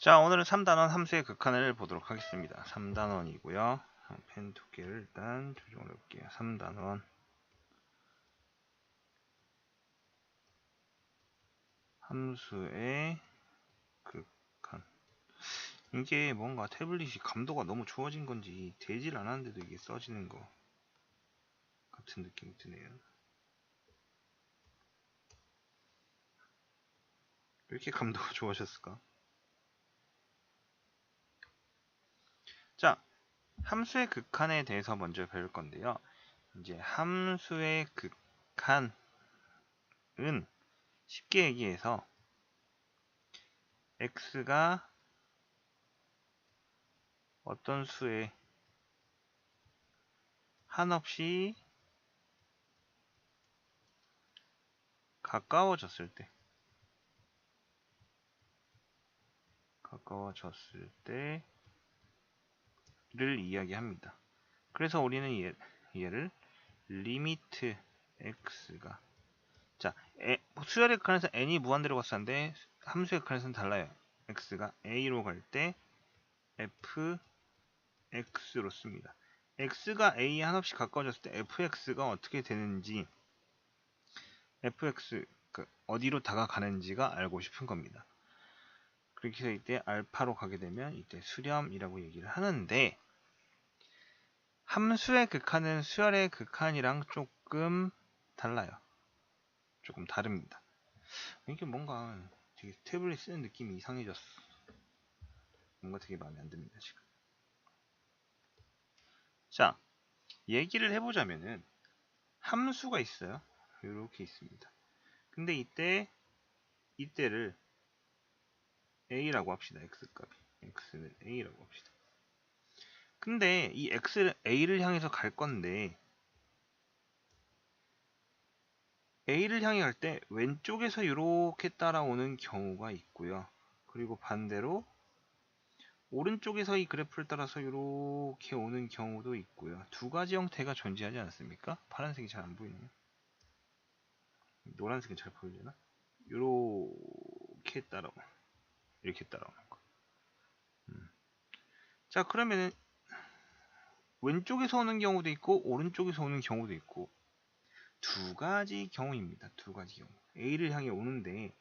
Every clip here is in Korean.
자, 오늘은 3단원 함수의 극한을 보도록 하겠습니다. 3단원이고요. 펜 두께를 일단 조정을 해볼게요. 3단원 함수의 극한. 이게 뭔가 태블릿이 감도가 너무 좋아진 건지 되질 않았는데도 이게 써지는 거 같은 느낌이 드네요. 왜 이렇게 감도가 좋아졌을까? 자, 함수의 극한에 대해서 먼저 배울 건데요. 이제 함수의 극한은 쉽게 얘기해서 x가 어떤 수에 한없이 가까워졌을 때를 이야기합니다. 그래서 우리는 얘를 리미트 x가, 자, 수열의 극한에서 n이 무한대로 갔었는데 함수의 극한에서는 달라요. x가 a로 갈 때 fx로 씁니다. x가 a에 한없이 가까워졌을 때 fx가 어떻게 되는지, fx 어디로 다가가는지가 알고 싶은 겁니다. 그렇게 해서 이때 알파로 가게 되면 이때 수렴이라고 얘기를 하는데, 함수의 극한은 수열의 극한이랑 조금 달라요. 조금 다릅니다. 이게 뭔가 되게 태블릿 쓰는 느낌이 이상해졌어. 뭔가 되게 마음에 안 듭니다, 지금. 자, 얘기를 해보자면은 함수가 있어요. 이렇게 있습니다. 근데 이때를 a라고 합시다. x값이. x는 a라고 합시다. 근데 이 a를 향해서 갈 건데, a를 향해 갈 때 왼쪽에서 이렇게 따라오는 경우가 있고요. 그리고 반대로 오른쪽에서 이 그래프를 따라서 이렇게 오는 경우도 있고요. 두 가지 형태가 존재하지 않습니까? 파란색이 잘 안 보이네요. 노란색은 잘 보이려나? 이렇게 따라오는 거. 자, 그러면은 왼쪽에서 오는 경우도 있고 오른쪽에서 오는 경우도 있고, 두 가지 경우입니다. 두 가지 경우. A를 향해 오는데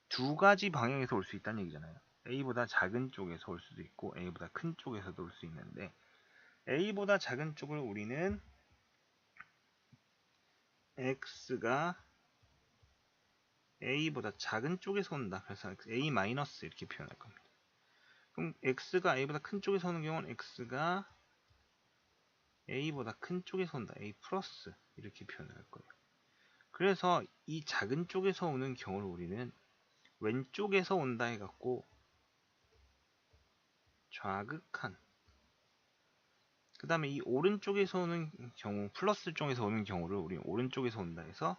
두 가지 방향에서 올 수 있다는 얘기잖아요. A보다 작은 쪽에서 올 수도 있고 A보다 큰 쪽에서도 올 수 있는데, A보다 작은 쪽을 우리는 X가 A보다 작은 쪽에서 온다. 그래서 A- 이렇게 표현할 겁니다. 그럼 X가 A보다 큰 쪽에서 오는 경우는 X가 A보다 큰 쪽에서 온다. A 플러스 이렇게 표현할 거예요. 그래서 이 작은 쪽에서 오는 경우를 우리는 왼쪽에서 온다 해갖고 좌극한, 그 다음에 이 오른쪽에서 오는 경우, 플러스 쪽에서 오는 경우를 우리는 오른쪽에서 온다 해서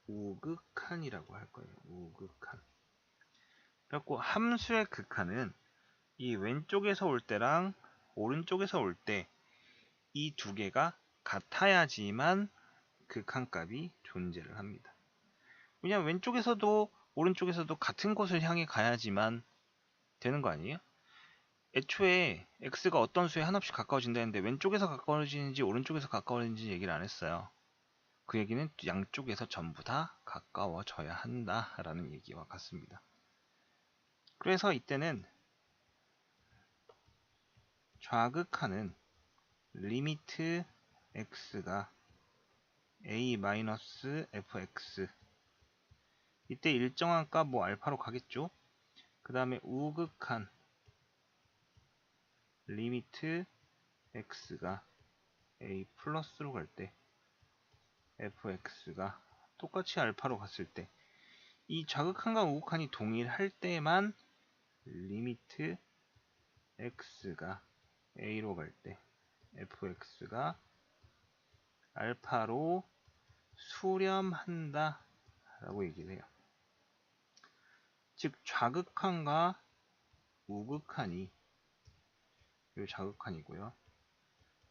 우극한이라고 할 거예요. 우극한. 그래갖고 함수의 극한은 이 왼쪽에서 올 때랑 오른쪽에서 올 때 이 두 개가 같아야지만 극한값이 존재를 합니다. 왜냐면 왼쪽에서도 오른쪽에서도 같은 곳을 향해 가야지만 되는 거 아니에요? 애초에 x가 어떤 수에 한없이 가까워진다 했는데 왼쪽에서 가까워지는지 오른쪽에서 가까워지는지 얘기를 안 했어요. 그 얘기는 양쪽에서 전부 다 가까워져야 한다라는 얘기와 같습니다. 그래서 이때는 좌극하는 리미트 x가 a-fx, 이때 일정한 값 뭐 알파로 가겠죠. 그 다음에 우극한 리미트 x가 a 플러스로 갈 때 fx가 똑같이 알파로 갔을 때, 이 좌극한과 우극한이 동일할 때만 리미트 x가 a로 갈 때 fx가 알파로 수렴한다 라고 얘기를 해요. 즉 좌극한과 우극한이, 이 좌극한이고요,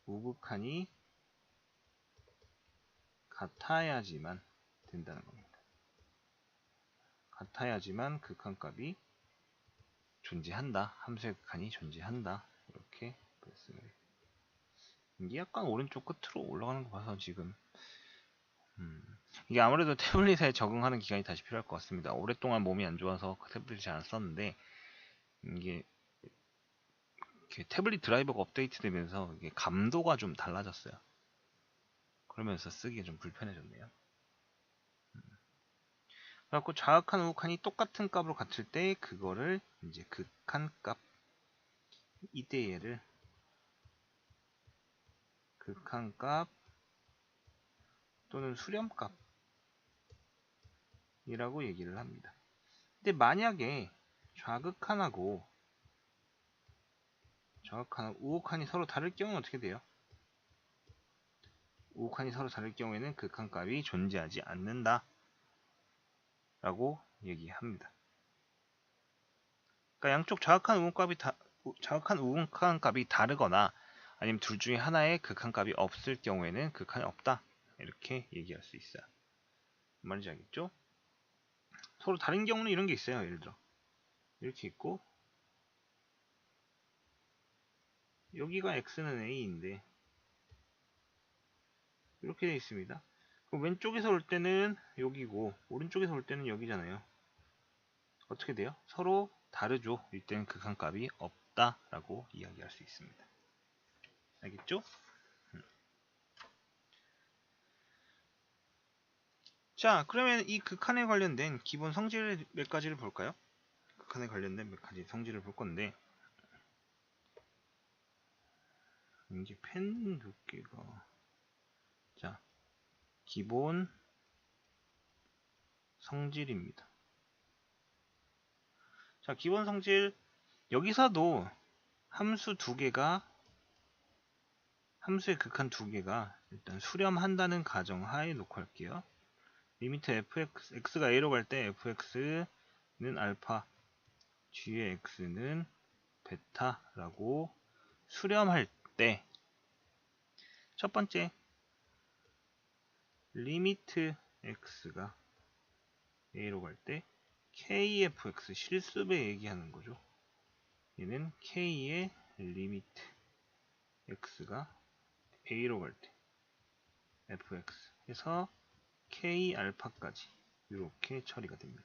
우극한이 같아야지만 된다는 겁니다. 같아야지만 극한값이 존재한다. 함수의 극한이 존재한다. 이렇게 말씀을. 이게 약간 오른쪽 끝으로 올라가는 거 봐서 지금 이게 아무래도 태블릿에 적응하는 기간이 다시 필요할 것 같습니다. 오랫동안 몸이 안 좋아서 그 태블릿을 잘 안 썼는데 이게 태블릿 드라이버가 업데이트 되면서 이게 감도가 좀 달라졌어요. 그러면서 쓰기가 좀 불편해졌네요. 그래갖고 좌극한 우극한이 똑같은 값으로 같을 때 그거를 이제 극한 값 이때 얘를 극한 값 또는 수렴 값이라고 얘기를 합니다. 근데 만약에 좌극한하고 우극한이 서로 다를 경우는 어떻게 돼요? 우극한이 서로 다를 경우에는 극한 값이 존재하지 않는다 라고 얘기합니다. 그러니까 양쪽 좌극한 우극한 값이 다르거나 아니면 둘 중에 하나의 극한 값이 없을 경우에는 극한이 없다 이렇게 얘기할 수 있어요. 말인지 알겠죠? 서로 다른 경우는 이런 게 있어요. 예를 들어 이렇게 있고 여기가 x는 a인데 이렇게 되어 있습니다. 그럼 왼쪽에서 올 때는 여기고 오른쪽에서 올 때는 여기잖아요. 어떻게 돼요? 서로 다르죠. 이때는 극한값이 없다라고 이야기할 수 있습니다. 알겠죠? 자, 그러면 이 극한에 관련된 기본 성질 몇 가지를 볼까요? 극한에 관련된 몇 가지 성질을 볼 건데 이게 펜 두께가 자, 기본 성질입니다. 자, 기본 성질 여기서도 함수의 극한 두 개가 일단 수렴한다는 가정하에 놓고 할게요. 리미트 x가 a로 갈 때 fx는 알파, g의 x는 베타라고 수렴할 때 첫 번째 리미트 x가 a로 갈 때 kfx 실습에 얘기하는 거죠. 얘는 k의 리미트 x가 a로 갈 때 fx 해서 k 알파까지 이렇게 처리가 됩니다.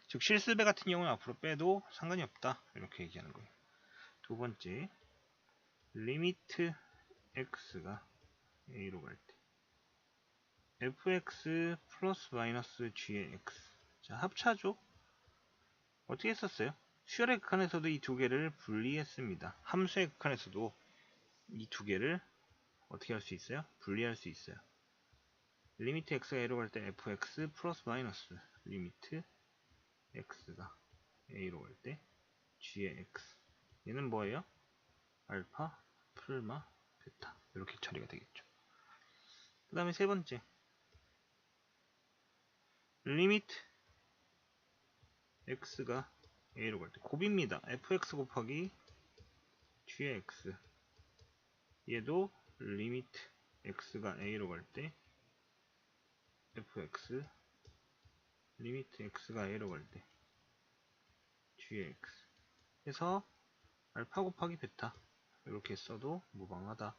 즉 실습에 같은 경우는 앞으로 빼도 상관이 없다 이렇게 얘기하는 거예요. 두 번째 리미트 x가 a로 갈 때 fx 플러스 마이너스 g의 x 자 합차죠. 어떻게 했었어요? 수열의 극한에서도 이 두 개를 분리했습니다. 함수의 극한에서도 이 두 개를 어떻게 할 수 있어요? 분리할 수 있어요. 리미트 x가 a로 갈 때 fx 플러스 마이너스 리미트 x가 a로 갈 때 g의 x 얘는 뭐예요? 알파, 풀마, 베타 이렇게 처리가 되겠죠. 그 다음에 세 번째 리미트 x가 a로 갈 때 곱입니다. fx 곱하기 g의 x 얘도 리미트 x가 a로 갈 때 fx 리미트 x가 a로 갈 때 g의 x 해서 알파 곱하기 베타 이렇게 써도 무방하다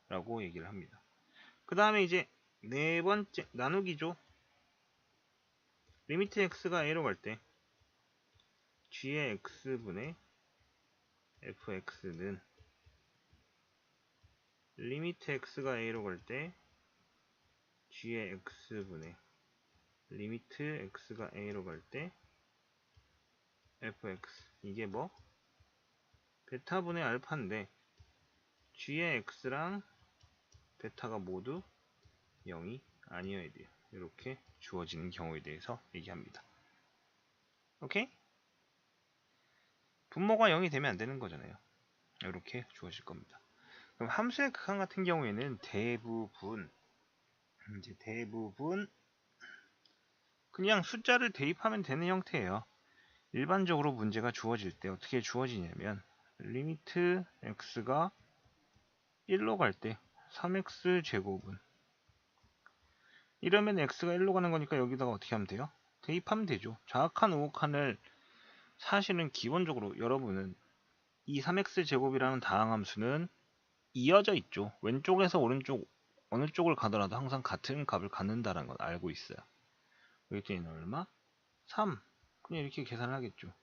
라고 얘기를 합니다. 그 다음에 이제 네 번째 나누기죠. 리미트 x가 a로 갈 때 g의 x분의 fx는 리미트 x가 a로 갈 때 g의 x분의 리미트 x가 a로 갈 때 fx 이게 뭐? 베타분의 알파인데 g의 x랑 베타가 모두 0이 아니어야 돼요. 이렇게 주어지는 경우에 대해서 얘기합니다. 오케이? 분모가 0이 되면 안 되는 거잖아요. 이렇게 주어질 겁니다. 그럼 함수의 극한 같은 경우에는 대부분 그냥 숫자를 대입하면 되는 형태예요. 일반적으로 문제가 주어질 때 어떻게 주어지냐면 리미트 x가 1로 갈 때 3x 제곱은 이러면 x가 1로 가는 거니까 여기다가 어떻게 하면 돼요? 대입하면 되죠. 좌극한 우극한을 사실은 기본적으로 여러분은 이 3x제곱이라는 다항함수는 이어져 있죠. 왼쪽에서 오른쪽 어느 쪽을 가더라도 항상 같은 값을 갖는다는 걸 알고 있어요. 여기 얼마? 3. 그냥 이렇게 계산을 하겠죠.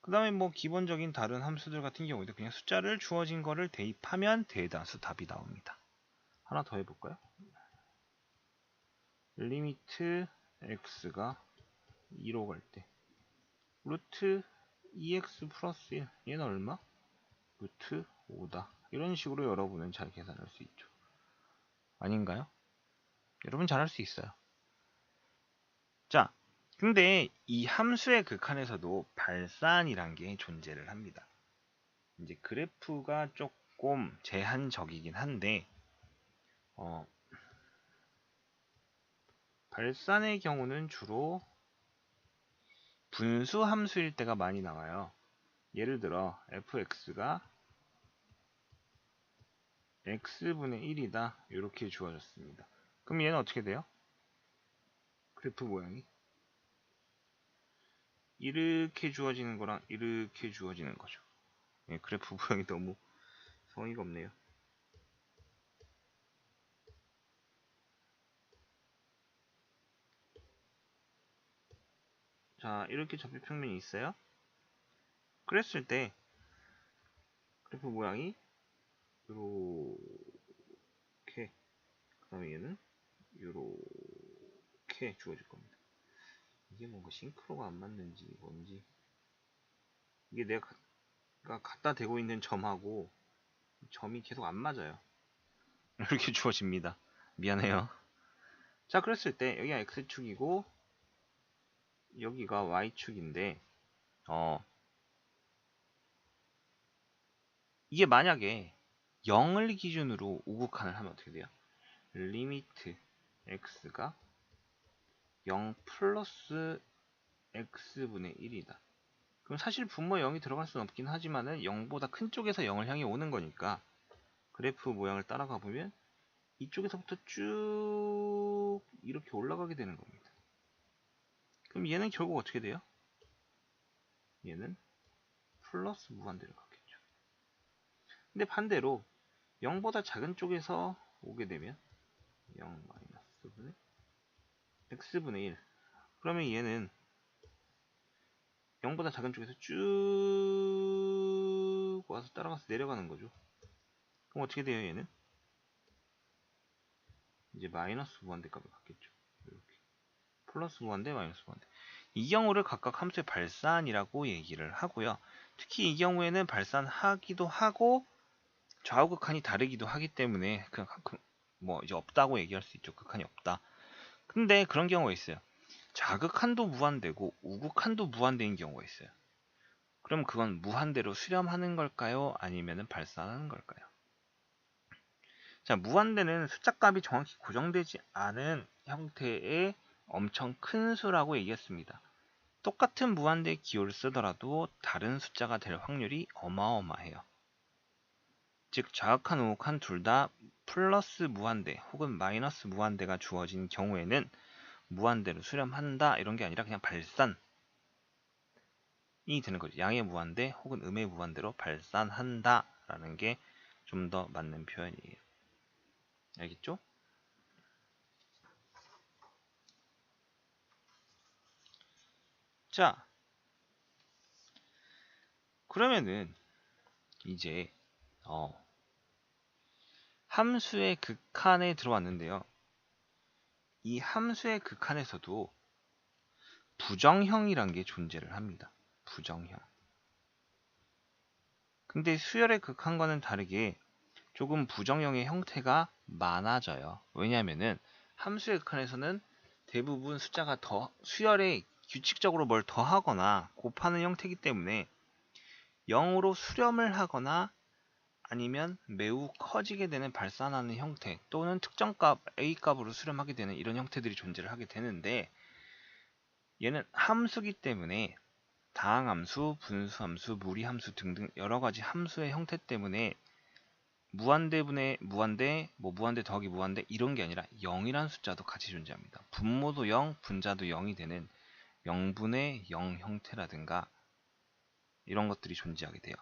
그 다음에 뭐 기본적인 다른 함수들 같은 경우에도 그냥 숫자를 주어진 거를 대입하면 대다수 답이 나옵니다. 하나 더 해볼까요? 리미트 x가 2로 갈 때 루트 2x 플러스 1 얘는 얼마? 루트 5다. 이런 식으로 여러분은 잘 계산할 수 있죠. 아닌가요? 여러분 잘 할 수 있어요. 자, 근데 이 함수의 극한에서도 발산이란 게 존재를 합니다. 이제 그래프가 조금 제한적이긴 한데 발산의 경우는 주로 분수 함수일 때가 많이 나와요. 예를 들어 fx가 x분의 1이다 이렇게 주어졌습니다. 그럼 얘는 어떻게 돼요? 그래프 모양이 이렇게 주어지는 거랑 이렇게 주어지는 거죠. 예, 그래프 모양이 너무 성의가 없네요. 자, 이렇게 접히평면이 있어요. 그랬을 때 그래프 모양이 이렇게, 그 다음에 얘는 이렇게 주어질 겁니다. 이게 뭔가 싱크로가 안 맞는지 뭔지, 이게 내가 갖다 대고 있는 점하고 점이 계속 안 맞아요. 이렇게 주어집니다. 미안해요. 자, 그랬을 때 여기가 x축이고 여기가 y축인데 이게 만약에 0을 기준으로 우극한을 하면 어떻게 돼요? 리미트 x가 0 플러스 x분의 1이다. 그럼 사실 분모 0이 들어갈 수는 없긴 하지만은 0보다 큰 쪽에서 0을 향해 오는 거니까 그래프 모양을 따라가 보면 이쪽에서부터 쭉 이렇게 올라가게 되는 겁니다. 그럼 얘는 결국 어떻게 돼요? 얘는 플러스 무한대로 가겠죠. 근데 반대로 0보다 작은 쪽에서 오게 되면 0 마이너스 분의 x분의 1. 그러면 얘는 0보다 작은 쪽에서 쭉 와서 따라가서 내려가는 거죠. 그럼 어떻게 돼요, 얘는? 이제 마이너스 무한대 값을 갖겠죠. 이렇게. 플러스 무한대, 마이너스 무한대. 이 경우를 각각 함수의 발산이라고 얘기를 하고요. 특히 이 경우에는 발산하기도 하고 좌우 극한이 다르기도 하기 때문에 그냥 뭐 이제 없다고 얘기할 수 있죠. 극한이 없다. 근데 그런 경우가 있어요. 좌극한도 무한대고 우극한도 무한대인 경우가 있어요. 그럼 그건 무한대로 수렴하는 걸까요? 아니면 발산하는 걸까요? 자, 무한대는 숫자값이 정확히 고정되지 않은 형태의 엄청 큰 수라고 얘기했습니다. 똑같은 무한대 기호를 쓰더라도 다른 숫자가 될 확률이 어마어마해요. 즉 좌극한, 우극한 둘 다 플러스 무한대 혹은 마이너스 무한대가 주어진 경우에는 무한대로 수렴한다 이런 게 아니라 그냥 발산이 되는 거죠. 양의 무한대 혹은 음의 무한대로 발산한다 라는 게 좀 더 맞는 표현이에요. 알겠죠? 자, 그러면은 이제 함수의 극한에 들어왔는데요. 이 함수의 극한에서도 부정형이란 게 존재를 합니다. 부정형. 근데 수열의 극한과는 다르게 조금 부정형의 형태가 많아져요. 왜냐하면은 함수의 극한에서는 대부분 숫자가 수열에 규칙적으로 뭘 더하거나 곱하는 형태이기 때문에 0으로 수렴을 하거나 아니면 매우 커지게 되는 발산하는 형태 또는 특정 값 A값으로 수렴하게 되는 이런 형태들이 존재를 하게 되는데 얘는 함수기 때문에 다항함수, 분수함수, 무리함수 등등 여러가지 함수의 형태 때문에 무한대분의 무한대, 무한대 더하기 무한대 이런 게 아니라 0이라는 숫자도 같이 존재합니다. 분모도 0, 분자도 0이 되는 0분의 0 형태라든가 이런 것들이 존재하게 돼요.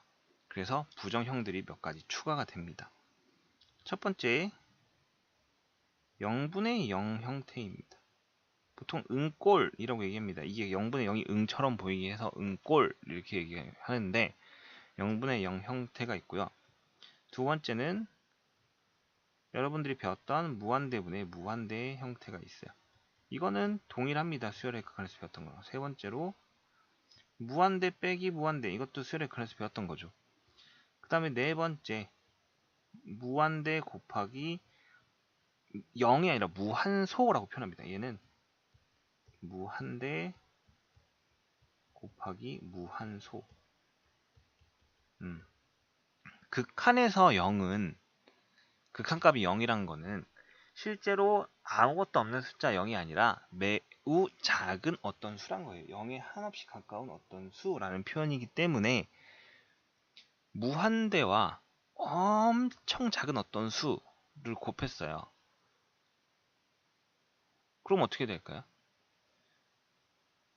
그래서 부정형들이 몇 가지 추가가 됩니다. 첫 번째, 0분의 0 형태입니다. 보통 응꼴이라고 얘기합니다. 이게 0분의 0이 응처럼 보이게 해서 응꼴 이렇게 얘기하는데 0분의 0 형태가 있고요. 두 번째는 여러분들이 배웠던 무한대분의 무한대의 형태가 있어요. 이거는 동일합니다. 수열의 극한에서 배웠던 거랑. 세 번째로 무한대 빼기 무한대, 이것도 수열의 극한에서 배웠던 거죠. 그 다음에 네 번째, 무한대 곱하기 0이 아니라 무한소라고 표현합니다. 얘는 무한대 곱하기 무한소. 극한에서 0은, 극한값이 0이란 거는 실제로 아무것도 없는 숫자 0이 아니라 매우 작은 어떤 수란 거예요. 0에 한없이 가까운 어떤 수라는 표현이기 때문에 무한대와 엄청 작은 어떤 수를 곱했어요. 그럼 어떻게 될까요?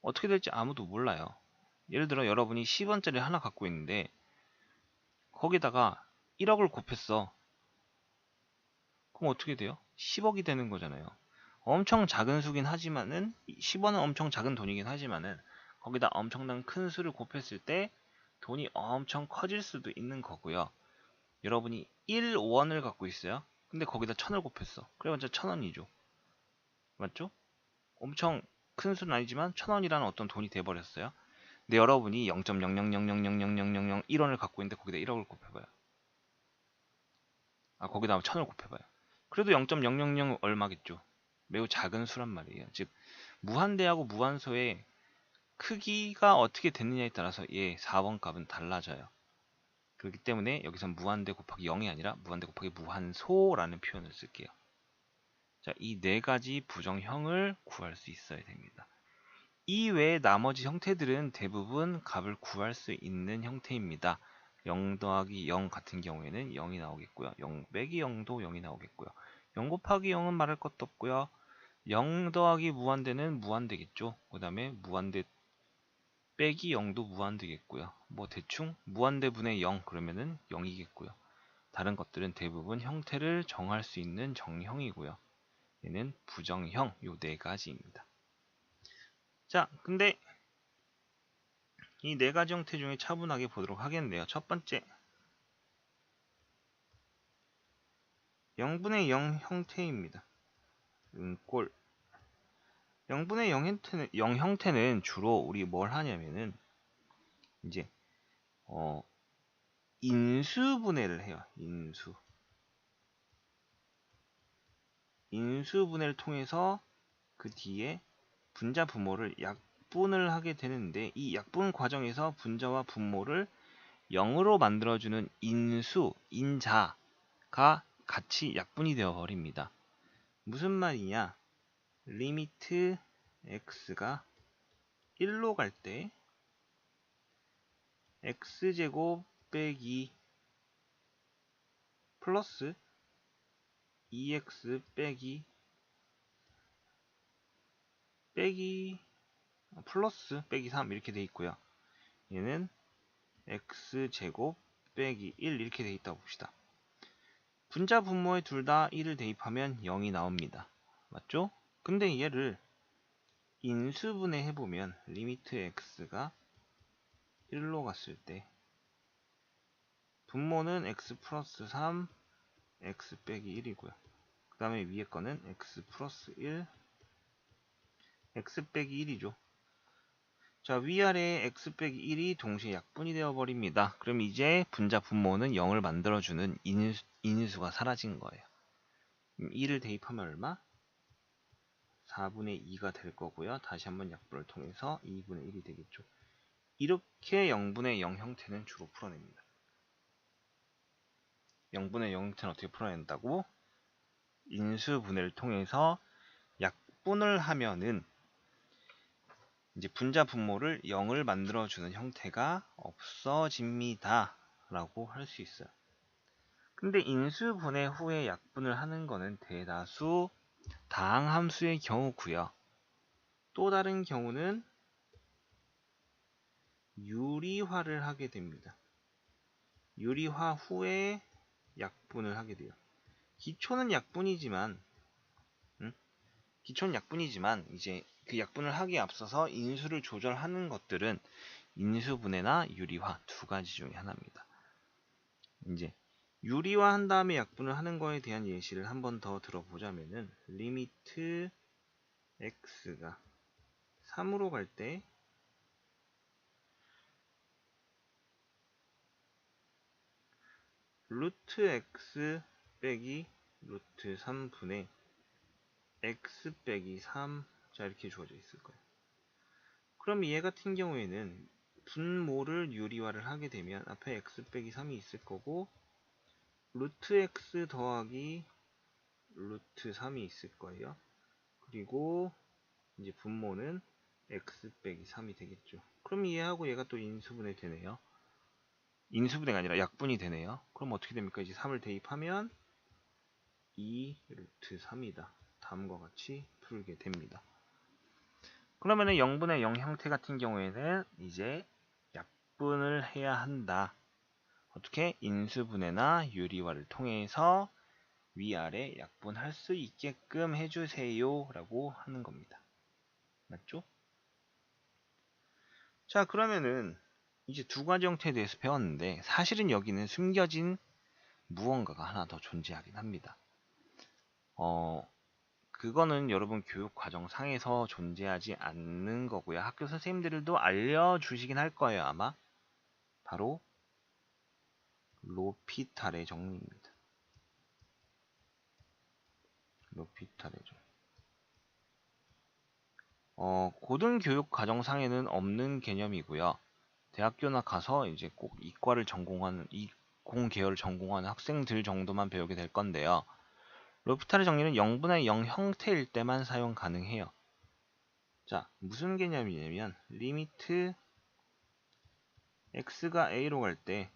어떻게 될지 아무도 몰라요. 예를 들어 여러분이 10원짜리 하나 갖고 있는데 거기다가 1억을 곱했어. 그럼 어떻게 돼요? 10억이 되는 거잖아요. 엄청 작은 수긴 하지만은 10원은 엄청 작은 돈이긴 하지만은 거기다 엄청난 큰 수를 곱했을 때 돈이 엄청 커질 수도 있는 거고요. 여러분이 1원을 갖고 있어요. 근데 거기다 1000을 곱했어. 그래봤자 1000원이죠. 맞죠? 엄청 큰 수는 아니지만 1000원이라는 어떤 돈이 돼버렸어요. 근데 여러분이 0.000000001원을 갖고 있는데 거기다 1억을 곱해봐요. 거기다 1000을 곱해봐요. 그래도 0.000 얼마겠죠. 매우 작은 수란 말이에요. 즉 무한대하고 무한소의 크기가 어떻게 됐느냐에 따라서 4번 값은 달라져요. 그렇기 때문에 여기서 무한대 곱하기 0이 아니라 무한대 곱하기 무한소라는 표현을 쓸게요. 자, 이 네 가지 부정형을 구할 수 있어야 됩니다. 이 외에 나머지 형태들은 대부분 값을 구할 수 있는 형태입니다. 0 더하기 0 같은 경우에는 0이 나오겠고요. 0 빼기 0도 0이 나오겠고요. 0 곱하기 0은 말할 것도 없고요. 0 더하기 무한대는 무한대겠죠. 그 다음에 무한대 빼기 0도 무한대겠고요. 뭐 대충 무한대분의 0 그러면은 0이겠고요. 다른 것들은 대부분 형태를 정할 수 있는 정형이고요. 얘는 부정형, 요 네 가지입니다. 자, 근데 이 네 가지 형태 중에 차분하게 보도록 하겠는데요. 첫 번째, 0분의 0 형태입니다. 꼴. 0분의 0 형태는 주로 우리 뭘 하냐면은 이제 인수분해를 해요. 인수분해를 통해서 그 뒤에 분자 분모를 약분을 하게 되는데 이 약분 과정에서 분자와 분모를 0으로 만들어주는 인자가 같이 약분이 되어 버립니다. 무슨 말이냐? 리미트 x가 1로 갈 때 x제곱 빼기 플러스 2x 빼기 플러스 빼기 3 이렇게 돼 있고요. 얘는 x제곱 빼기 1 이렇게 돼 있다고 봅시다. 분자 분모에 둘 다 1을 대입하면 0이 나옵니다. 맞죠? 근데 얘를 인수분해 해보면 리미트 x가 1로 갔을 때 분모는 x 플러스 3 x 빼기 1이고요. 그 다음에 위에 거는 x 플러스 1 x 빼기 1이죠. 자, 위아래 x 빼기 1이 동시에 약분이 되어 버립니다. 그럼 이제 분자 분모는 0을 만들어주는 인수가 사라진 거예요. 1을 대입하면 얼마? 4분의 2가 될 거고요. 다시 한번 약분을 통해서 2분의 1이 되겠죠. 이렇게 0분의 0 형태는 주로 풀어냅니다. 0분의 0 형태는 어떻게 풀어낸다고? 인수분해를 통해서 약분을 하면은 이제 분자 분모를 0을 만들어주는 형태가 없어집니다. 라고 할 수 있어요. 근데 인수분해 후에 약분을 하는 거는 대다수 다항함수의 경우고요. 또 다른 경우는 유리화를 하게 됩니다. 유리화 후에 약분을 하게 돼요. 기초는 약분이지만 이제 그 약분을 하기에 앞서서 인수를 조절하는 것들은 인수분해나 유리화 두 가지 중에 하나입니다. 이제 유리화 한 다음에 약분을 하는 거에 대한 예시를 한 번 더 들어보자면은 리미트 x가 3으로 갈 때 루트 x 빼기 루트 3분의 x 빼기 3, 자 이렇게 주어져 있을 거예요. 그럼 얘 같은 경우에는 분모를 유리화를 하게 되면 앞에 x 빼기 3이 있을 거고 루트 x 더하기 루트 3이 있을 거예요. 그리고 이제 분모는 x 빼기 3이 되겠죠. 그럼 얘하고 얘가 또 인수분해 되네요. 인수분해가 아니라 약분이 되네요. 그럼 어떻게 됩니까? 이제 3을 대입하면 2 루트 3이다. 다음과 같이 풀게 됩니다. 그러면은 0분의 0 형태 같은 경우에는 이제 약분을 해야 한다. 어떻게? 인수분해나 유리화를 통해서 위아래 약분할 수 있게끔 해주세요 라고 하는 겁니다. 맞죠? 자, 그러면은 이제 두 가지 형태에 대해서 배웠는데 사실은 여기는 숨겨진 무언가가 하나 더 존재하긴 합니다. 그거는 여러분 교육 과정상에서 존재하지 않는 거고요. 학교 선생님들도 알려주시긴 할 거예요, 아마. 바로 로피탈의 정리입니다. 로피탈의 정리. 고등교육 과정상에는 없는 개념이고요. 대학교나 가서 이제 꼭 이과를 전공하는 이공 계열을 전공하는 학생들 정도만 배우게 될 건데요. 로피탈의 정리는 0분의 0 형태일 때만 사용 가능해요. 자, 무슨 개념이냐면 리미트 x가 a로 갈 때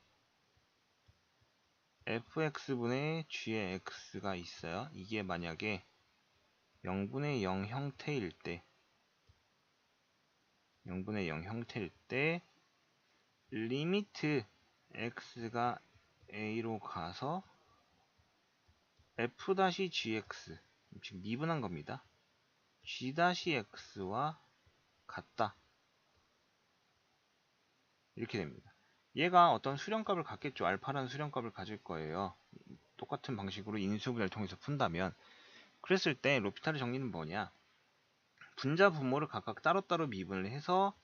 fx분의 g의 x가 있어요. 이게 만약에 0분의 0 형태일 때 0분의 0 형태일 때 리미트 x가 a로 가서 f-gx 지금 미분한 겁니다. g-x와 같다. 이렇게 됩니다. 얘가 어떤 수렴값을 갖겠죠. 알파라는 수렴값을 가질 거예요. 똑같은 방식으로 인수분해를 통해서 푼다면 그랬을 때 로피탈의 정리는 뭐냐? 분자 분모를 각각 따로따로 미분을 해서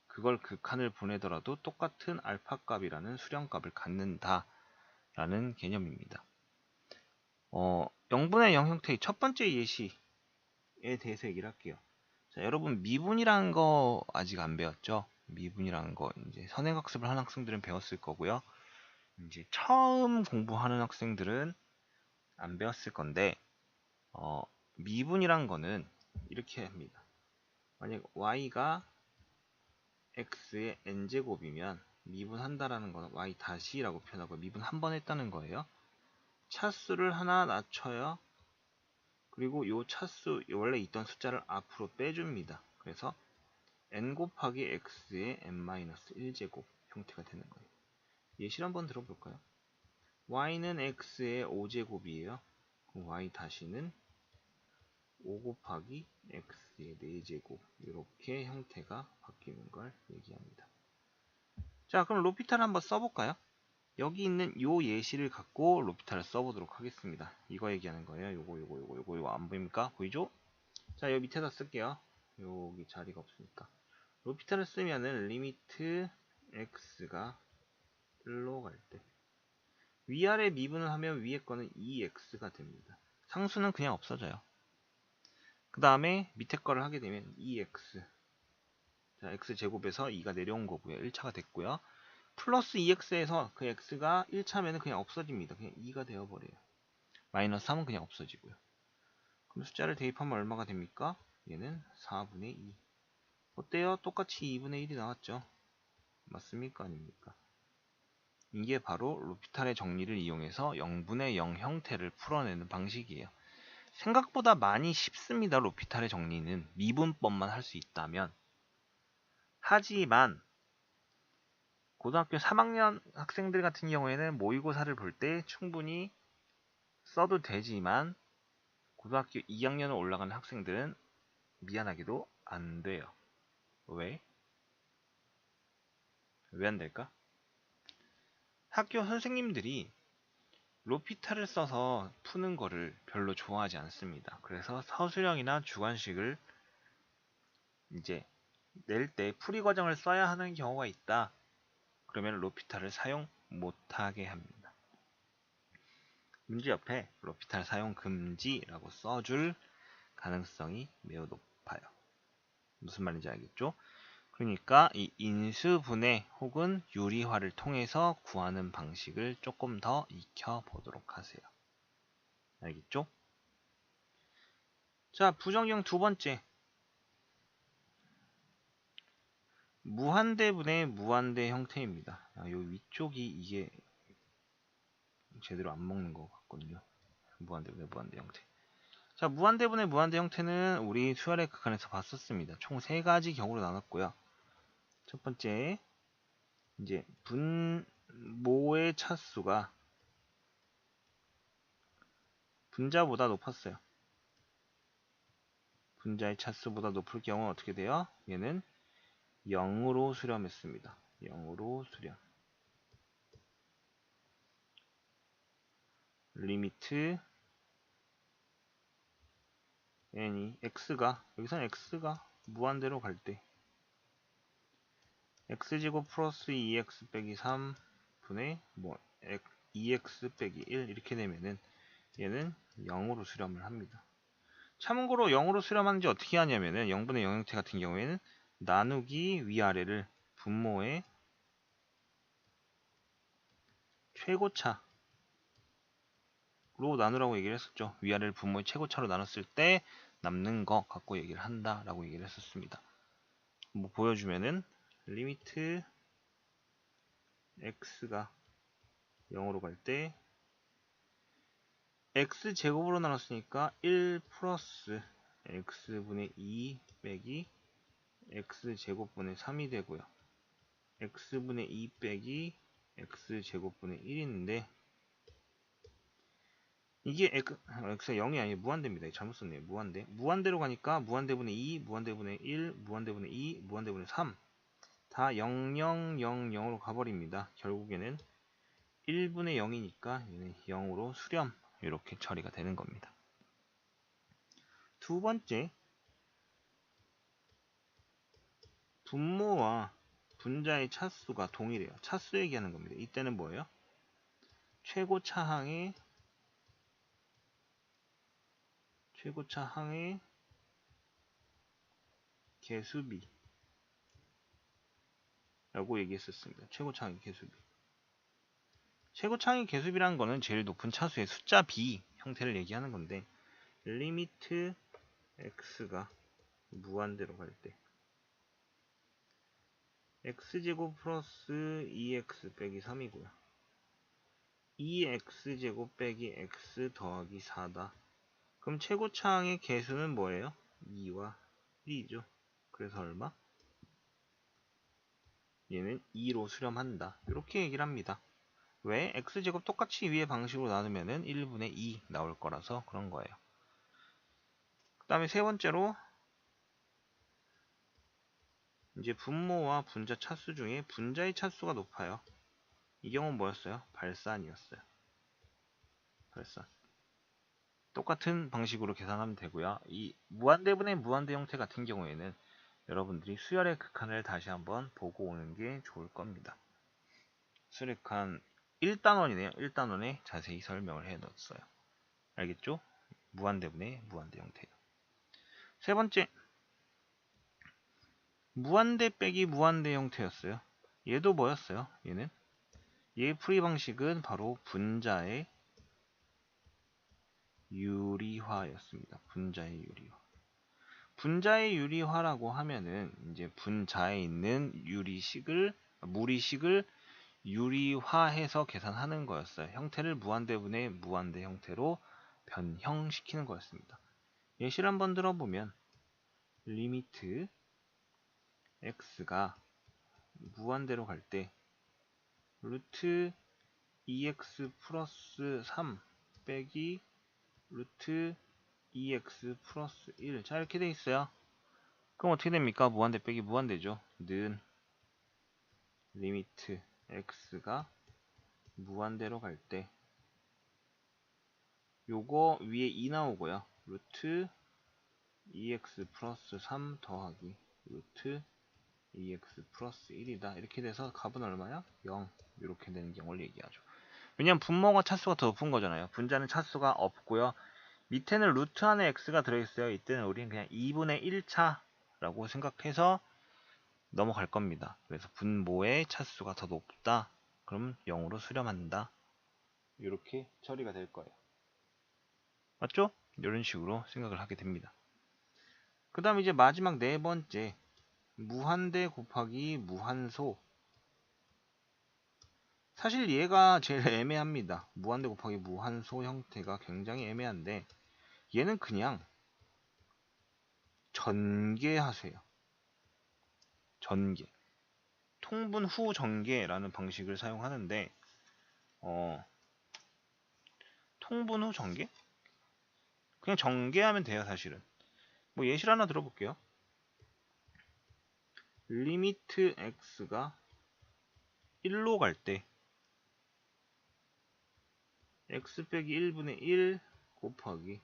그걸 극한을 보내더라도 똑같은 알파 값이라는 수렴값을 갖는다 라는 개념입니다. 0분의 0 형태의 첫 번째 예시에 대해서 얘기를 할게요. 자, 여러분 미분이라는 거 아직 안 배웠죠? 미분이라는 거 이제 선행학습을 하는 학생들은 배웠을 거고요. 이제 처음 공부하는 학생들은 안 배웠을 건데 미분이란 거는 이렇게 합니다. 만약 y가 x의 n제곱이면 미분한다라는 거는 y 다시라고 표현하고 미분 한 번 했다는 거예요. 차수를 하나 낮춰요. 그리고 요 차수 원래 있던 숫자를 앞으로 빼줍니다. 그래서 n 곱하기 x의 n-1제곱 형태가 되는 거예요. 예시를 한번 들어볼까요? y는 x의 5제곱이에요. 그럼 y 다시는 5 곱하기 x의 4제곱 이렇게 형태가 바뀌는 걸 얘기합니다. 자, 그럼 로피탈을 한번 써볼까요? 여기 있는 요 예시를 갖고 로피탈을 써보도록 하겠습니다. 이거 얘기하는 거예요. 요거 안 보입니까? 보이죠? 자, 여기 밑에다 쓸게요. 여기 자리가 없으니까. 로피탈을 쓰면은 리미트 x가 1로 갈 때 위아래 미분을 하면 위에 거는 2x가 됩니다. 상수는 그냥 없어져요. 그 다음에 밑에 거를 하게 되면 2x. 자, x제곱에서 2가 내려온 거고요. 1차가 됐고요. 플러스 2x에서 그 x가 1차면은 그냥 없어집니다. 그냥 2가 되어버려요. 마이너스 3은 그냥 없어지고요. 그럼 숫자를 대입하면 얼마가 됩니까? 얘는 4분의 2. 어때요? 똑같이 2분의 1이 나왔죠? 맞습니까? 아닙니까? 이게 바로 로피탈의 정리를 이용해서 0분의 0 형태를 풀어내는 방식이에요. 생각보다 많이 쉽습니다. 로피탈의 정리는 미분법만 할 수 있다면. 하지만 고등학교 3학년 학생들 같은 경우에는 모의고사를 볼 때 충분히 써도 되지만 고등학교 2학년을 올라가는 학생들은 미안하게도 안 돼요. 왜? 왜 안 될까? 학교 선생님들이 로피타를 써서 푸는 거를 별로 좋아하지 않습니다. 그래서 서술형이나 주관식을 이제 낼 때 풀이 과정을 써야 하는 경우가 있다. 그러면 로피타를 사용 못하게 합니다. 문제 옆에 로피타 사용 금지라고 써줄 가능성이 매우 높아요. 무슨 말인지 알겠죠? 그러니까 이 인수분해 혹은 유리화를 통해서 구하는 방식을 조금 더 익혀보도록 하세요. 알겠죠? 자, 부정형 두 번째. 무한대분의 무한대 형태입니다. 요 위쪽이 이게 제대로 안 먹는 것 같거든요. 무한대분의 무한대 형태. 자, 무한대분의 무한대 형태는 우리 수열의 극한에서 봤었습니다. 총 3가지 경우로 나눴고요. 첫 번째, 이제 분모의 차수가 분자보다 높았어요. 분자의 차수보다 높을 경우 어떻게 돼요? 얘는 0으로 수렴했습니다. 0으로 수렴. 리미트 n이 x가 여기서는 x가 무한대로 갈 때 x제곱 플러스 2x 빼기 3분의 2x 빼기 1 이렇게 되면은 얘는 0으로 수렴을 합니다. 참고로 0으로 수렴하는지 어떻게 하냐면은 0분의 0 형태 같은 경우에는 나누기 위아래를 분모의 최고차로 나누라고 얘기를 했었죠. 위아래를 분모의 최고차로 나눴을 때 남는 거 갖고 얘기를 한다라고 얘기를 했었습니다. 뭐 보여주면은 리미트 x가 0으로 갈 때 x제곱으로 나눴으니까 1 플러스 x분의 2 빼기 x제곱분의 3이 되고요. x분의 2 빼기 x제곱분의 1인데 이게 x가 0이 아니고 무한대입니다. 잘못 썼네요. 무한대. 무한대로 가니까 무한대분의 2, 무한대분의 1, 무한대분의 2, 무한대분의 3 다 0, 0, 0, 0으로 가버립니다. 결국에는 1분의 0이니까 얘는 0으로 수렴 이렇게 처리가 되는 겁니다. 두 번째, 분모와 분자의 차수가 동일해요. 차수 얘기하는 겁니다. 이때는 뭐예요? 최고차항의 개수비 라고 얘기했었습니다. 최고차항의 개수비. 최고차항의 개수비라는 거는 제일 높은 차수의 숫자 b 형태를 얘기하는 건데 리미트 x가 무한대로 갈 때 x제곱 플러스 2x 빼기 3이고요. 2x제곱 빼기 x 더하기 4다. 그럼 최고차항의 개수는 뭐예요? 2와 1이죠. 그래서 얼마? 얘는 2로 수렴한다. 이렇게 얘기를 합니다. 왜? x제곱 똑같이 위의 방식으로 나누면은 1분의 2 나올 거라서 그런 거예요. 그 다음에 세 번째로 이제 분모와 분자 차수 중에 분자의 차수가 높아요. 이 경우는 뭐였어요? 발산이었어요. 발산. 똑같은 방식으로 계산하면 되고요. 이 무한대분의 무한대 형태 같은 경우에는 여러분들이 수열의 극한을 다시 한번 보고 오는 게 좋을 겁니다. 수열의 극한 1단원이네요. 1단원에 자세히 설명을 해 놓았어요. 알겠죠? 무한대분의 무한대 형태예요. 세 번째, 무한대 빼기 무한대 형태였어요. 얘도 뭐였어요? 얘의 풀이 방식은 바로 분자의 유리화였습니다. 분자의 유리화. 분자의 유리화라고 하면은 이제 분자에 있는 무리식을 유리화해서 계산하는 거였어요. 형태를 무한대분의 무한대 형태로 변형시키는 거였습니다. 예시를 한번 들어보면 리미트 x가 무한대로 갈 때 루트 2x 플러스 3 빼기 루트 2x 플러스 1. 자, 이렇게 돼 있어요. 그럼 어떻게 됩니까? 무한대 빼기 무한대죠. 는 리미트 x가 무한대로 갈 때 요거 위에 2 나오고요. 루트 2x 플러스 3 더하기 루트 2x 플러스 1이다. 이렇게 돼서 값은 얼마야? 0. 이렇게 되는 경우를 얘기하죠. 왜냐면 분모가 차수가 더 높은 거잖아요. 분자는 차수가 없고요. 밑에는 루트 안에 x가 들어있어요. 이때는 우리는 그냥 2분의 1차라고 생각해서 넘어갈 겁니다. 그래서 분모의 차수가 더 높다. 그럼 0으로 수렴한다. 이렇게 처리가 될 거예요. 맞죠? 이런 식으로 생각을 하게 됩니다. 그 다음 이제 마지막 네 번째, 무한대 곱하기 무한소. 사실 얘가 제일 애매합니다. 무한대 곱하기 무한소 형태가 굉장히 애매한데 얘는 그냥 전개하세요. 전개. 통분 후 전개라는 방식을 사용하는데 통분 후 전개? 그냥 전개하면 돼요. 사실은 뭐 예시를 하나 들어볼게요. 리미트 x가 1로 갈 때 x 빼기 1분의 1 곱하기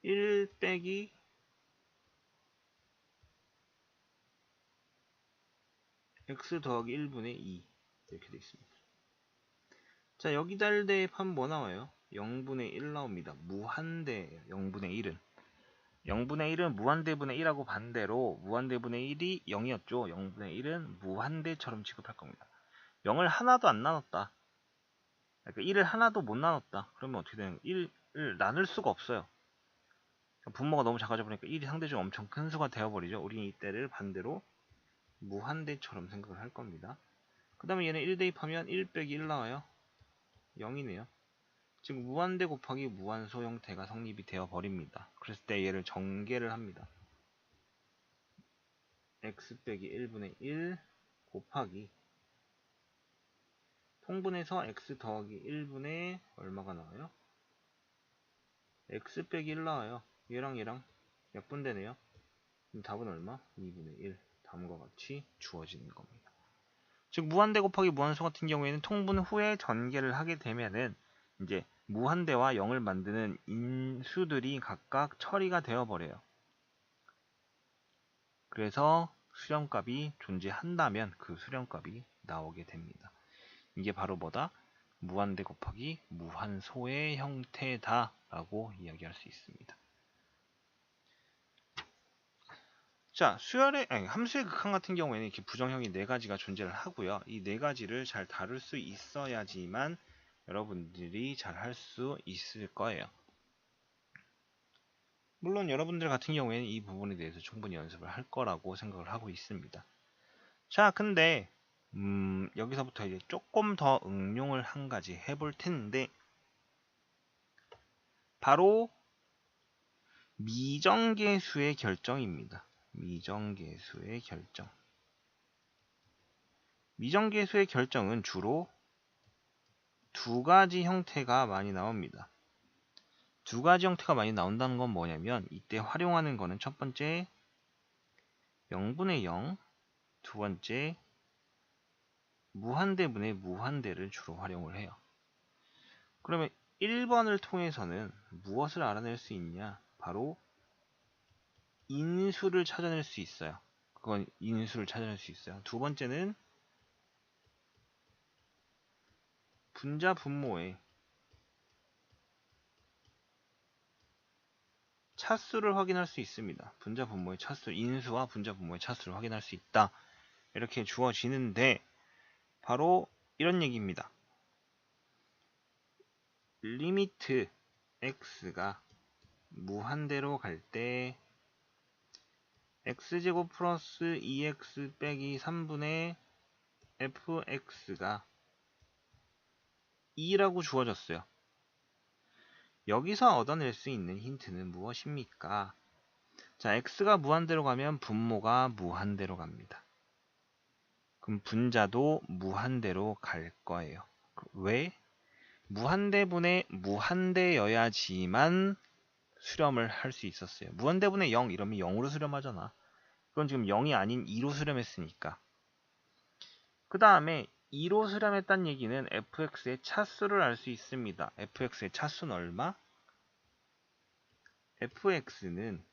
1 빼기 x 더하기 1분의 2 이렇게 되어 있습니다. 자, 여기다 1 대입하면 뭐 나와요? 0분의 1 나옵니다. 무한대예요. 0분의 1은 0분의 1은 무한대분의 1하고 반대로 무한대분의 1이 0이었죠. 0분의 1은 무한대처럼 취급할 겁니다. 0을 하나도 안 나눴다. 그러니까 1을 하나도 못 나눴다. 그러면 어떻게 되는 거예요? 1을 나눌 수가 없어요. 분모가 너무 작아져 보니까 1이 상대적으로 엄청 큰 수가 되어버리죠. 우리는 이때를 반대로 무한대처럼 생각을 할 겁니다. 그 다음에 얘는 1 대입하면 1 빼기 1 나와요. 0이네요. 지금 무한대 곱하기 무한소 형태가 성립이 되어 버립니다. 그랬을 때 얘를 전개를 합니다. x 빼기 1분의 1 곱하기 통분해서 x 더하기 1분의 얼마가 나와요? x 빼기 1 나와요. 얘랑 얘랑 약분되네요. 그럼 답은 얼마? 2분의 1. 다음과 같이 주어지는 겁니다. 즉 무한대 곱하기 무한소 같은 경우에는 통분 후에 전개를 하게 되면은 이제 무한대와 0을 만드는 인수들이 각각 처리가 되어 버려요. 그래서 수렴값이 존재한다면 그 수렴값이 나오게 됩니다. 이게 바로 뭐다? 무한대 곱하기 무한소의 형태다 라고 이야기할 수 있습니다. 자, 함수의 극한 같은 경우에는 이렇게 부정형이 4가지가 존재를 하고요. 이 4가지를 잘 다룰 수 있어야지만 여러분들이 잘 할 수 있을 거예요. 물론 여러분들 같은 경우에는 이 부분에 대해서 충분히 연습을 할 거라고 생각을 하고 있습니다. 자, 근데 여기서부터 이제 조금 더 응용을 한 가지 해볼 텐데 바로 미정계수의 결정입니다. 미정계수의 결정. 미정계수의 결정은 주로 2가지 형태가 많이 나옵니다. 2가지 형태가 많이 나온다는 건 뭐냐면 이때 활용하는 거는 첫 번째 0분의 0, 두 번째 무한대분의 무한대를 주로 활용을 해요. 그러면 1번을 통해서는 무엇을 알아낼 수 있냐? 바로 인수를 찾아낼 수 있어요. 그건 인수를 찾아낼 수 있어요. 두 번째는 분자 분모의 차수를 확인할 수 있습니다. 분자 분모의 차수, 인수와 분자 분모의 차수를 확인할 수 있다. 이렇게 주어지는데 바로 이런 얘기입니다. 리미트 x가 무한대로 갈 때 x제곱 플러스 2x 빼기 3분의 fx가 2라고 주어졌어요. 여기서 얻어낼 수 있는 힌트는 무엇입니까? 자, x가 무한대로 가면 분모가 무한대로 갑니다. 그럼 분자도 무한대로 갈 거예요. 왜? 무한대분의 무한대여야지만 수렴을 할 수 있었어요. 무한대분의 0 이러면 0으로 수렴하잖아. 그건 지금 0이 아닌 2로 수렴했으니까. 그 다음에 2로 수렴했다는 얘기는 fx의 차수를 알 수 있습니다. fx의 차수는 얼마? fx는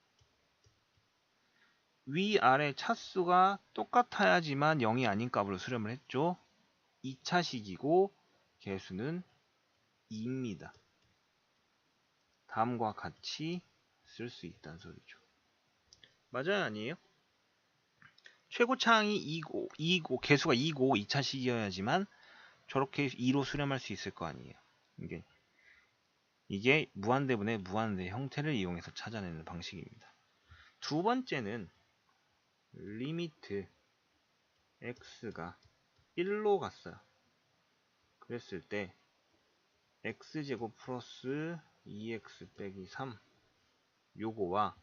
위아래 차수가 똑같아야지만 0이 아닌 값으로 수렴을 했죠. 2차식이고 개수는 2입니다. 다음과 같이 쓸 수 있다는 소리죠. 맞아요? 아니에요? 최고차항이 2고 개수가 2고 2차식이어야지만 저렇게 2로 수렴할 수 있을 거 아니에요. 이게 무한대분의 무한대 형태를 이용해서 찾아내는 방식입니다. 두 번째는 리미트 x가 1로 갔어요. 그랬을 때 x제곱 플러스 2x 빼기 3 요거와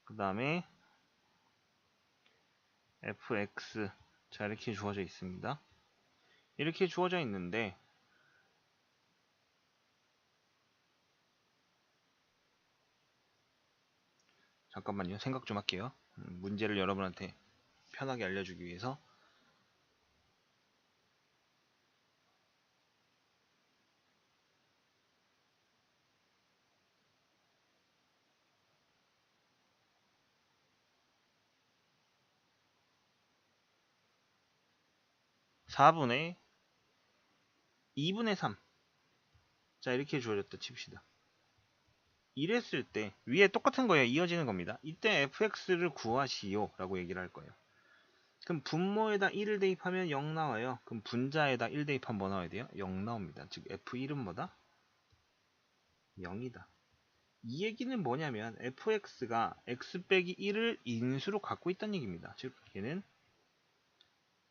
그 다음에 fx 자 이렇게 주어져 있습니다. 이렇게 주어져 있는데 잠깐만요. 생각 좀 할게요. 문제를 여러분한테 편하게 알려주기 위해서 4분의 2분의 3 자 이렇게 주어졌다 칩시다. 이랬을 때 위에 똑같은 거예요. 이어지는 겁니다. 이때 fx를 구하시오 라고 얘기를 할 거예요. 그럼 분모에다 1을 대입하면 0 나와요. 그럼 분자에다 1 대입하면 뭐 나와야 돼요? 0 나옵니다. 즉 f1은 뭐다? 0이다. 이 얘기는 뭐냐면 fx가 x 빼기 1을 인수로 갖고 있다는 얘기입니다. 즉 얘는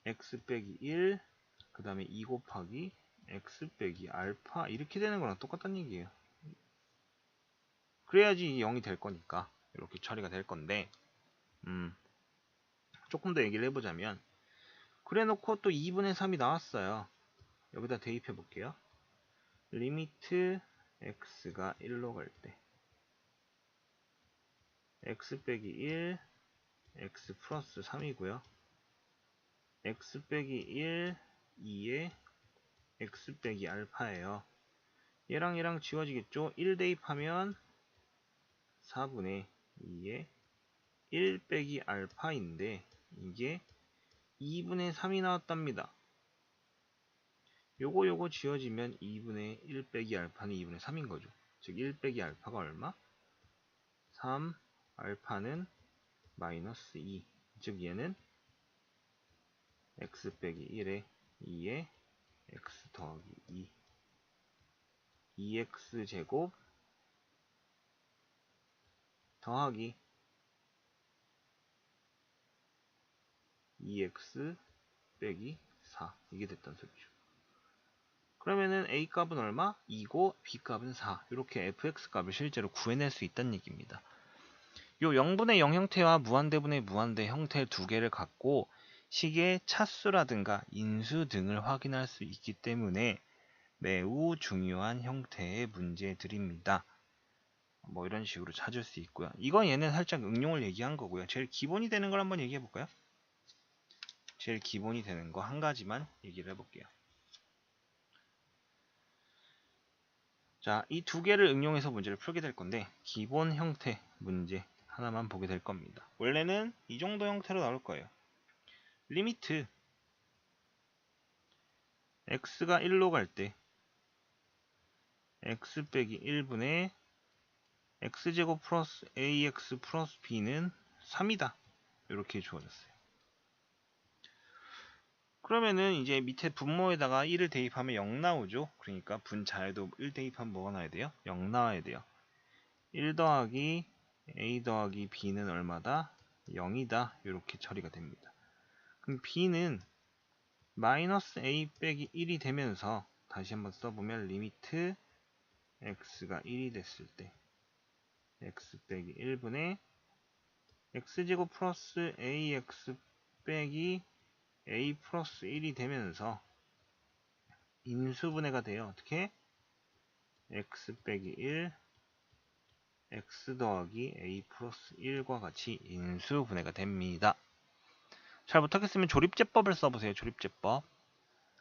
x 빼기 1 그 다음에 2 곱하기 x 빼기 알파 이렇게 되는 거랑 똑같다는 얘기예요. 그래야지 0이 될 거니까 이렇게 처리가 될 건데 조금 더 얘기를 해보자면 그래 놓고 또 2분의 3이 나왔어요. 여기다 대입해 볼게요. 리미트 x가 1로 갈 때 x 빼기 1 x 플러스 3이고요. x 빼기 1 2에 x 빼기 알파예요. 얘랑 얘랑 지워지겠죠? 1 대입하면 4분의 2에 1 빼기 알파인데 이게 2분의 3이 나왔답니다. 요거 지워지면 2분의 1 빼기 알파는 2분의 3인 거죠. 즉 1 빼기 알파가 얼마? 3 알파는 마이너스 2 즉 얘는 x 빼기 1에 2에 x 더하기 2 2x 제곱 더하기 2x 빼기 4 이게 됐단 소리죠. 그러면은 a 값은 얼마? 2고 b 값은 4 이렇게 fx 값을 실제로 구해낼 수 있다는 얘기입니다. 요 0분의 0 형태와 무한대분의 무한대 형태 두 개를 갖고 식의 차수라든가 인수 등을 확인할 수 있기 때문에 매우 중요한 형태의 문제들입니다. 뭐 이런 식으로 찾을 수 있고요. 이건 얘는 살짝 응용을 얘기한 거고요. 제일 기본이 되는 걸 한번 얘기해 볼까요? 제일 기본이 되는 거 한 가지만 얘기를 해볼게요. 자, 이 두 개를 응용해서 문제를 풀게 될 건데 기본 형태 문제 하나만 보게 될 겁니다. 원래는 이 정도 형태로 나올 거예요. 리미트 x가 1로 갈 때 x 빼기 1분의 x제곱 플러스 ax 플러스 b는 3이다. 이렇게 주어졌어요. 그러면은 이제 밑에 분모에다가 1을 대입하면 0 나오죠. 그러니까 분자에도 1 대입하면 뭐가 나와야 돼요? 0 나와야 돼요. 1 더하기 a 더하기 b는 얼마다? 0이다. 이렇게 처리가 됩니다. 그럼 b는 마이너스 a 빼기 1이 되면서 다시 한번 써보면 리미트 x가 1이 됐을 때 x 빼기 1분의 x제곱 플러스 ax 빼기 a 플러스 1이 되면서 인수분해가 돼요. 어떻게? x 빼기 1 x 더하기 a 플러스 1과 같이 인수분해가 됩니다. 잘 못하겠으면 조립제법을 써보세요. 조립제법.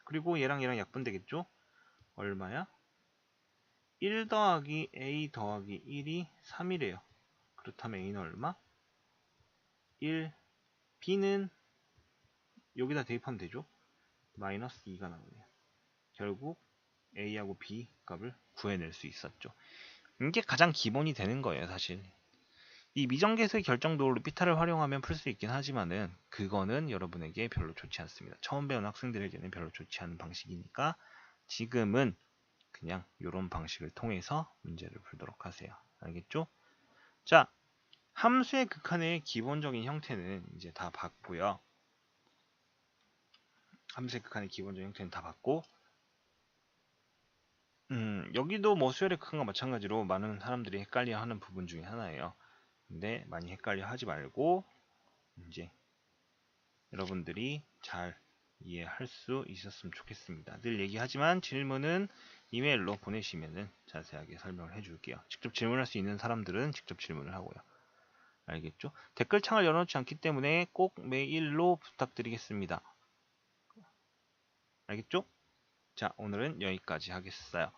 그리고 얘랑 약분 되겠죠? 얼마야? 1 더하기 a 더하기 1이 3이래요. 그렇다면 a는 얼마? 1. b는 여기다 대입하면 되죠? 마이너스 2가 나오네요. 결국 a하고 b 값을 구해낼 수 있었죠. 이게 가장 기본이 되는 거예요, 사실. 이 미정계수의 결정도로 피타를 활용하면 풀 수 있긴 하지만은 그거는 여러분에게 별로 좋지 않습니다. 처음 배우는 학생들에게는 별로 좋지 않은 방식이니까 지금은 그냥 이런 방식을 통해서 문제를 풀도록 하세요. 알겠죠? 자, 함수의 극한의 기본적인 형태는 이제 다 봤고요. 함수의 극한의 기본적인 형태는 다 봤고 여기도 뭐 수열의 극한과 마찬가지로 많은 사람들이 헷갈려하는 부분 중에 하나예요. 근데 많이 헷갈려 하지 말고 이제 여러분들이 잘 이해할 수 있었으면 좋겠습니다. 늘 얘기하지만 질문은 이메일로 보내시면은 자세하게 설명을 해줄게요. 직접 질문할 수 있는 사람들은 직접 질문을 하고요. 알겠죠? 댓글창을 열어놓지 않기 때문에 꼭 메일로 부탁드리겠습니다. 알겠죠? 자, 오늘은 여기까지 하겠어요.